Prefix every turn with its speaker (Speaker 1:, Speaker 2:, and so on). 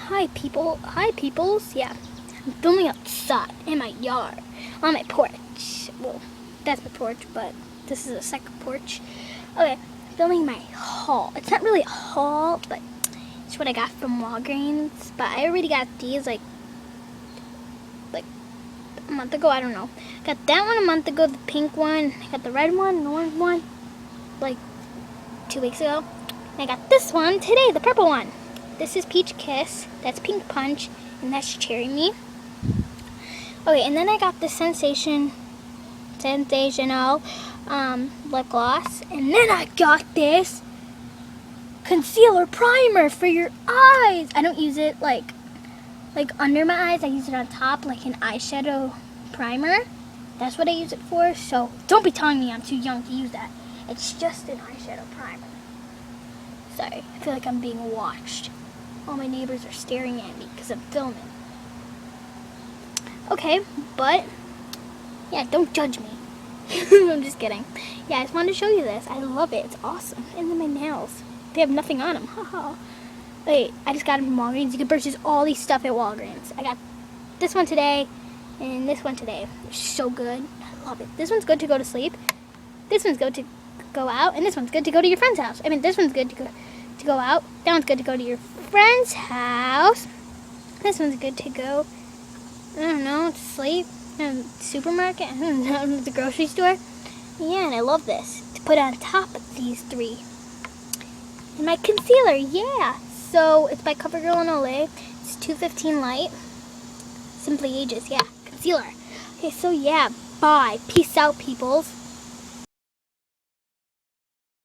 Speaker 1: Hi peoples. Yeah, I'm filming outside in my yard, on my porch. Well, that's my porch, but this is a second porch. Okay, filming my haul. It's not really a haul, but it's what I got from Walgreens. But I already got these like a month ago. I don't know. Got that one a month ago, the pink one. I got the red one, the orange one, like 2 weeks ago. And I got this one today, the purple one. This is Peach Kiss, that's Pink Punch, and that's Cherry Me. Okay, and then I got the Sensational lip gloss, and then I got this concealer primer for your eyes. I don't use it like under my eyes. I use it on top like an eyeshadow primer. That's what I use it for. So don't be telling me I'm too young to use that. It's just an eyeshadow primer. Sorry, I feel like I'm being watched. All my neighbors are staring at me because I'm filming. Okay, but yeah, don't judge me. I'm just kidding. Yeah, I just wanted to show you this. I love it. It's awesome. And then my nails. They have nothing on them. Haha. Wait, I just got them from Walgreens. You can purchase all these stuff at Walgreens. I got this one today and this one today. They're so good. I love it. This one's good to go to sleep. This one's good to go out. And this one's good to go to your friend's house. I mean, this one's good to go out. That one's good to go to your friend's house. This one's good to go, I don't know, to sleep. Supermarket. The grocery store. Yeah, and I love this. To put on top of these three. And my concealer, yeah. So it's by CoverGirl and Olay. It's 215 Light. Simply Ages, yeah. Concealer. Okay, so yeah, bye. Peace out, peoples.